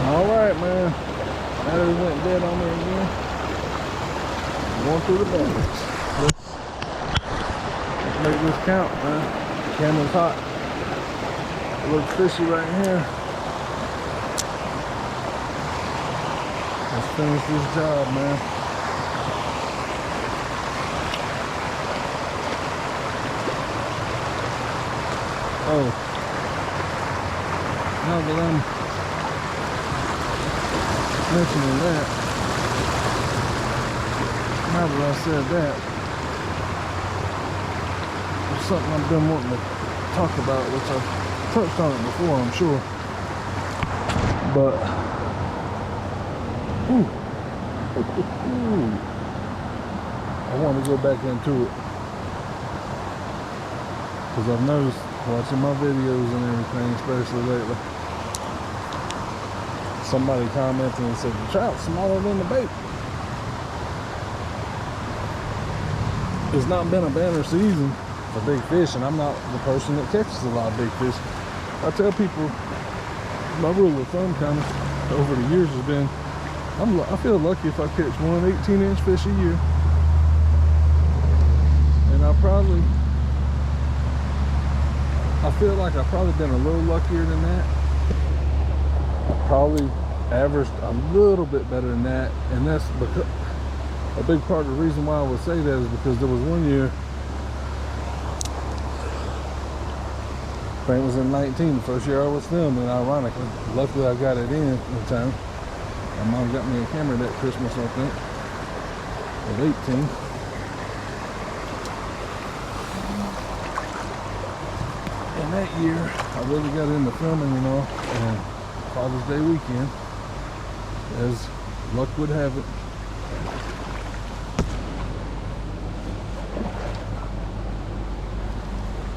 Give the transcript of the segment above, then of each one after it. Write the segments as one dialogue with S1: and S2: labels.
S1: Alright, man. Battery went dead on me again. Going through the batteries. Let's make this count, man. The camera's hot. It looks fishy right here. Let's finish this job, man. Oh. Now that I'm mentioning that, now that I said that, there's something I've been wanting to talk about, which I've touched on it before, I'm sure. But I want to go back into it because I've noticed watching my videos and everything, especially lately, somebody commented and said the trout's smaller than the bait. It's not been a banner season for big fish, and I'm not the person that catches a lot of big fish. I tell people my rule of thumb kind of over the years has been I feel lucky if I catch one 18-inch fish a year, and I feel like I've probably been a little luckier than that. Probably averaged a little bit better than that, and that's because a big part of the reason why I would say that is because there was one year, I think it was in 19, the first year I was filming, ironically. Luckily I got it in time. My mom got me a camera that Christmas, I think, at 18. And that year, I really got into filming, you know, and Father's Day weekend, as luck would have it.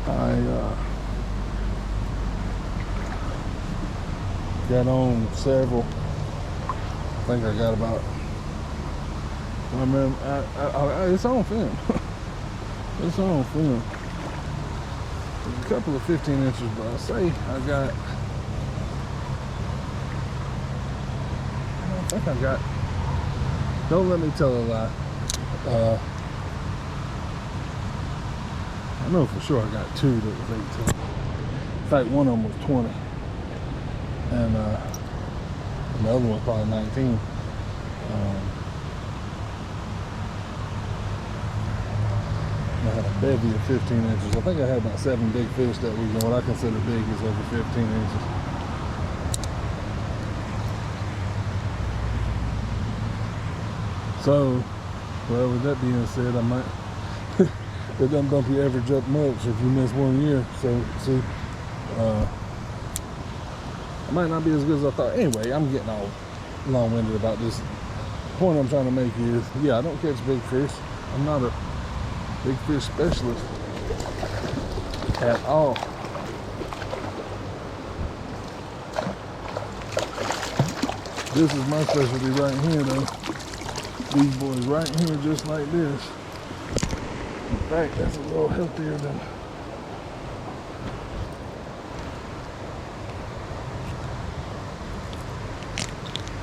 S1: I got on several. I think I got about, I remember, it's on film. It's on film. There's a couple of 15 inches, but I say I think I got, don't let me tell a lie. I know for sure I got two that was 18. In fact, one of them was 20. And the other one's probably 19. I had a bevy of 15 inches. I think I had about 7 big fish that weekend. What I consider big is over 15 inches. So, well, with that being said, I might, it doesn't bump your average up much if you miss 1 year. So, see, I might not be as good as I thought. Anyway, I'm getting all long-winded about this. The point I'm trying to make is, yeah, I don't catch big fish. I'm not a big fish specialist at all. This is my specialty right here, though. These boys right here, just like this. In fact, that's a little healthier than.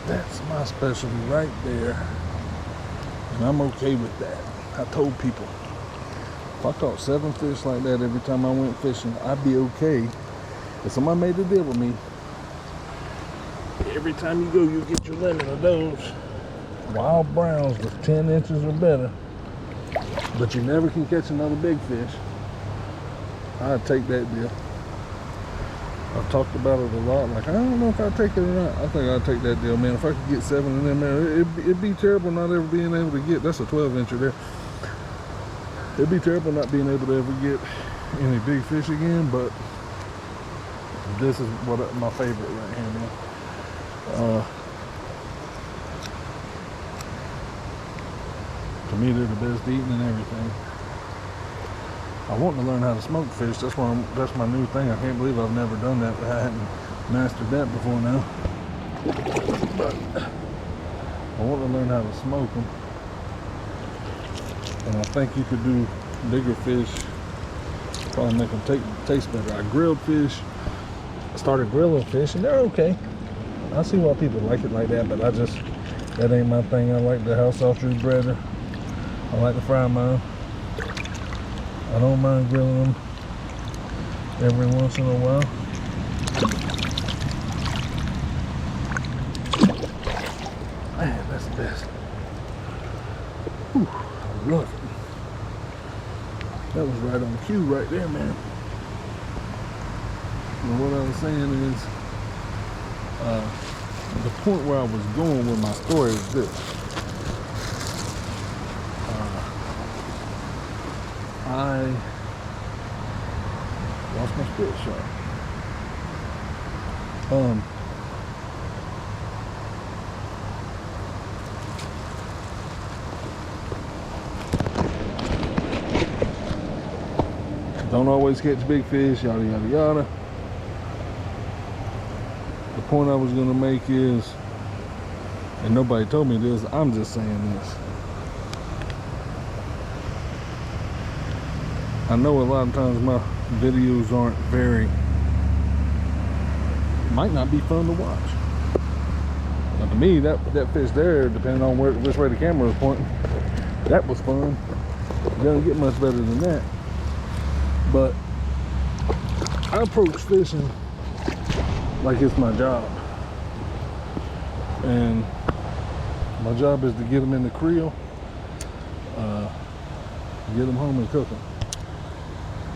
S1: That's my specialty right there. And I'm okay with that. I told people, if I caught 7 fish like that every time I went fishing, I'd be okay. If somebody made a deal with me, every time you go, you get your limit of those wild browns with 10 inches or better, but you never can catch another big fish, I'd take that deal. I've talked about it a lot. Like, I don't know if I'd take it or not. I think I'd take that deal, man. If I could get 7 of them, man, it'd be terrible not ever being able to get. That's a 12-incher there. It'd be terrible not being able to ever get any big fish again, but this is what my favorite right here, man. To me, they're the best eating and everything. I want to learn how to smoke fish. That's my new thing. I can't believe I've never done that. I hadn't mastered that before now. But I want to learn how to smoke them. And I think you could do bigger fish, probably make them taste better. I grilled fish. I started grilling fish, and they're okay. I see why people like it like that, but that ain't my thing. I like the house ostrich breader. I like to fry mine. I don't mind grilling them every once in a while. Man, that's the best. Whew, I love it. That was right on cue right there, man. And what I was saying is, the point where I was going with my story is this. I lost my spit shot. Don't always catch big fish, yada yada yada. The point I was gonna make is, and nobody told me this, I'm just saying this. I know a lot of times my videos aren't might not be fun to watch. But to me, that fish there, depending on which way the camera was pointing, that was fun. It doesn't get much better than that. But I approach fishing like it's my job. And my job is to get them in the creel, get them home and cook them.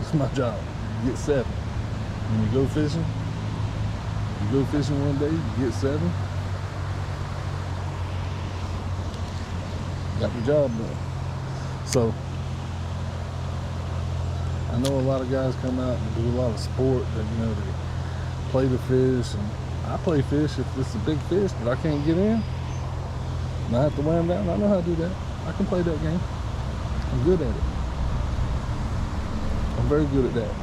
S1: It's my job. You get 7. When you go fishing one day, you get 7. Got your job done. So I know a lot of guys come out and do a lot of sport that, you know, they play the fish, and I play fish if it's a big fish that I can't get in and I have to wear them down. I know how to do that. I can play that game. I'm good at it. I'm very good at that.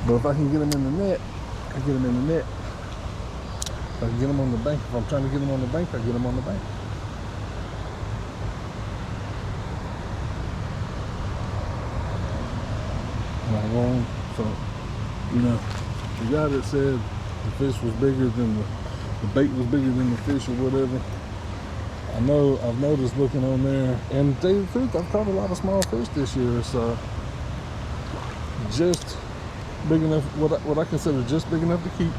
S1: But if I can get them in the net, I get them in the net. If I can get them on the bank, if I'm trying to get them on the bank, I get them on the bank. Not wrong. So, you know, the guy that said the fish was bigger than the bait was bigger than the fish or whatever, I know, I've noticed looking on there, and to tell you the truth, I've caught a lot of small fish this year. So just big enough, what I consider just big enough to keep.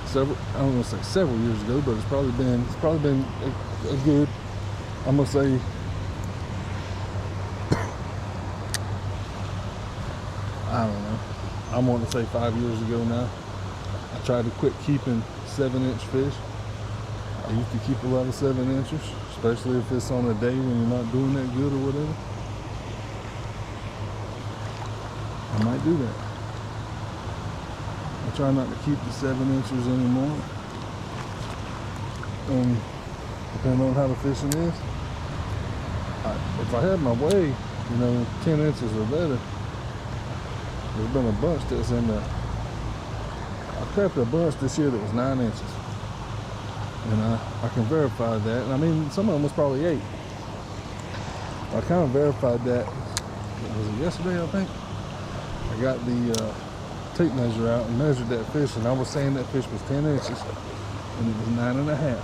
S1: Several, I don't want to say several years ago, but it's probably been a good, I'm gonna say, I don't know, I'm wanting to say 5 years ago now. I tried to quit keeping 7-inch fish. I used to keep a lot of 7 inches, especially if it's on a day when you're not doing that good or whatever. I might do that. I try not to keep the 7 inches anymore. Depending on how the fishing is. If I had my way, you know, 10 inches or better, there's been a bunch that's in the, I crapped a bunch this year that was 9 inches. And I can verify that. And I mean, some of them was probably 8. I kind of verified that. Was it yesterday, I think? I got the tape measure out and measured that fish, and I was saying that fish was 10 inches, and it was 9.5.